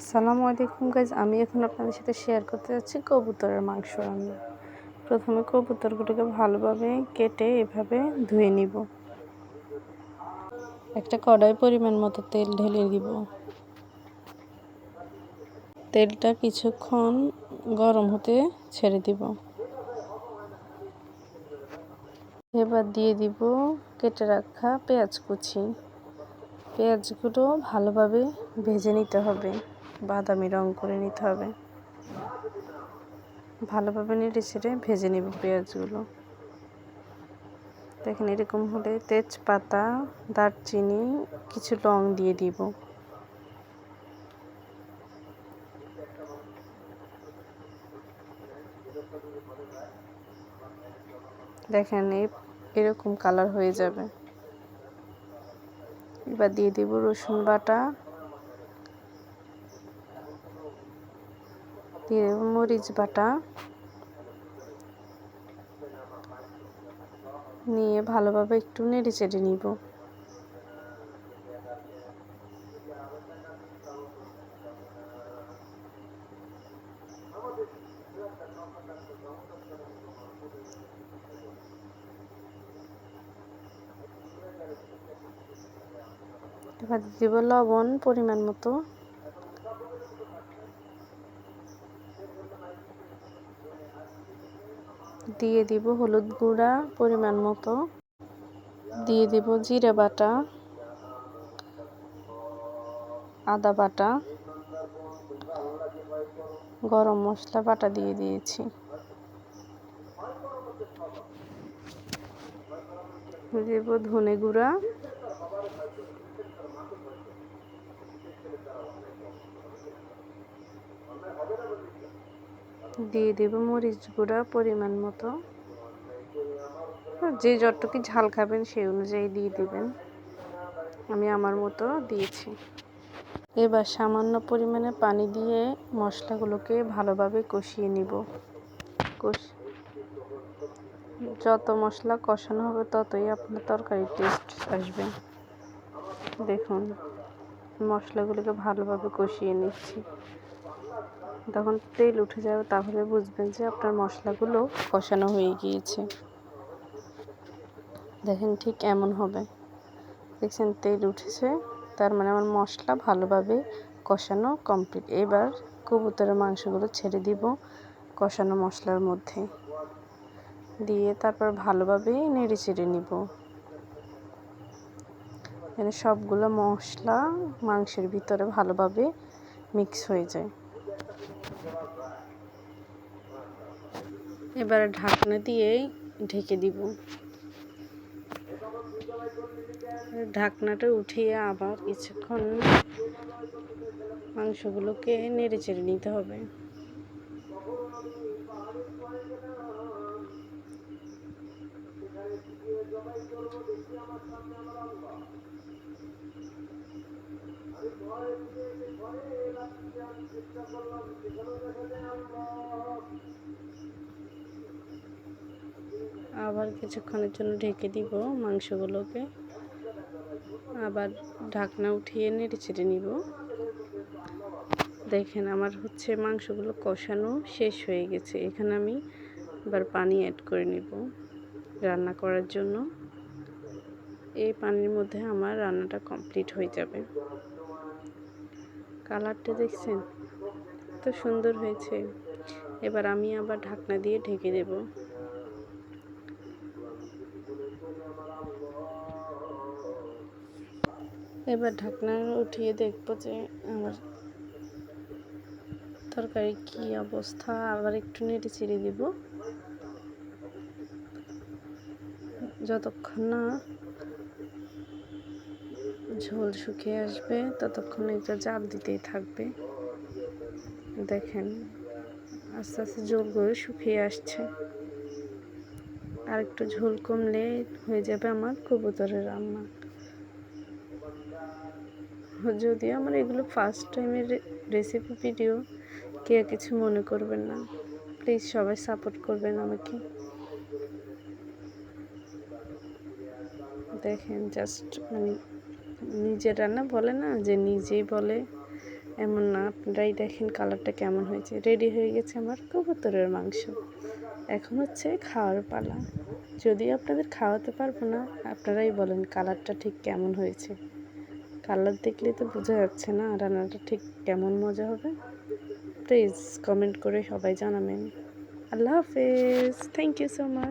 আসসালামু আলাইকুম গাইজ, আমি এখন আপনাদের সাথে শেয়ার করতে যাচ্ছি কবুতরের মাংস রান্না। প্রথমে কবুতরগুলোকে ভালোভাবে কেটে এভাবে ধুয়ে নিব। একটা কড়াই পরিমাণ মতো তেল ঢেলে দিব। তেলটা কিছুক্ষণ গরম হতে ছেড়ে দিব। এবার দিয়ে দিব কেটে রাখা পেঁয়াজ কুচি। পেঁয়াজগুলো ভালোভাবে ভেজে নিতে হবে, বাদামি রং করে নিতে হবে। ভালোভাবে নেড়ে ছেড়ে ভেজে নেব পেঁয়াজগুলো। দেখেন এরকম হলে তেজপাতা, দারচিনি, কিছু লং দিয়ে দিব। দেখেন এরকম কালার হয়ে যাবে। এবার দিয়ে দিব রসুন বাটা, দিয়ে দেব মরিচ বাটা, নিয়ে ভালোভাবে একটু নেড়ে চেড়ে নিব। এবার দিব লবণ পরিমাণ মতো, দিয়ে দিব হলুদ গুঁড়া পরিমাণ মতো, দিয়ে দিব জিরা বাটা, আদা বাটা, গরম মশলা বাটা দিয়ে দিয়েছি। দেব ধনে গুঁড়া, দিয়ে দেব মরিচ গুঁড়া পরিমাণ মতো। যে যতটুকু ঝাল খাবেন সেই অনুযায়ী দিয়ে দিবেন। আমি আমার মতো দিয়েছি। এবার সামান্য পরিমাণে পানি দিয়ে মশলাগুলোকে ভালোভাবে কষিয়ে নিব। যত মশলা কষানো হবে ততই আপনার তরকারির টেস্ট আসবে। দেখুন মশলাগুলোকে ভালোভাবে কষিয়ে নিচ্ছি। যখন তেল উঠে যাবে তাহলে বুঝবেন যে আপনার মশলাগুলো কষানো হয়ে গিয়েছে। দেখেন ঠিক এমন হবে। দেখছেন তেল উঠেছে, তার মানে আমার মশলা ভালোভাবে কষানো কমপ্লিট। এবার কবুতরের মাংসগুলো ছেড়ে দিব কষানো মশলার মধ্যে, দিয়ে তারপর ভালোভাবে নেড়ে চেড়ে নিব। এখানে সবগুলো মশলা মাংসের ভিতরে ভালোভাবে মিক্স হয়ে যায়। এবার ঢাকনা দিয়ে ঢেকে দিব। ঢাকনাটা উঠিয়ে আবার কিছুক্ষণ মাংসগুলোকে নেড়ে চেড়ে নিতে হবে। আবার কিছুক্ষণের জন্য ঢেকে দিব মাংসগুলোকে, আবার ঢাকনা উঠিয়ে নেড়ে চেড়ে নিব। দেখেন আমার মাংসগুলো কষানো শেষ হয়ে গেছে। এখানে আমি এবার পানি অ্যাড করে নিব রান্না করার জন্য। এই পানির মধ্যে আমার রান্নাটা কমপ্লিট হয়ে যাবে। কালারটা দেখছেন কত সুন্দর হয়েছে। এবার আমি আবার ঢাকনা দিয়ে ঢেকে দেব। এবার ঢাকনা উঠিয়ে দেখবো যে আমার তরকারি কি অবস্থা। আবার একটু নেড়ে চেড়ে দিব। যতক্ষণ না ঝোল শুকিয়ে আসবে ততক্ষণ এটা জাল দিতেই থাকবে। দেখেন আস্তে আস্তে ঝোলগুলো শুকিয়ে আসছে। আর একটু ঝোল কমলে হয়ে যাবে আমার কবুতরের রান্না। যদিও আমার এগুলো ফার্স্ট টাইমের রেসিপি ভিডিও, কেউ কিছু মনে করবেন না। প্লিজ সবাই সাপোর্ট করবেন আমাকে। দেখেন জাস্ট নিজের রান্না বলে না যে নিজেই বলে এমন না, আপনারাই দেখেন কালারটা কেমন হয়েছে। রেডি হয়ে গেছে আমার কবুতরের মাংস। এখন হচ্ছে খাওয়ার পালা। যদিও আপনাদের খাওয়াতে পারবো না, আপনারাই বলেন কালারটা ঠিক কেমন হয়েছে। কালার দেখলেই তো বোঝা যাচ্ছে না রান্নাটা ঠিক কেমন মজা হবে। প্লিজ কমেন্ট করে সবাই জানাবেন। আল্লাহ হাফেজ। Thank you so much.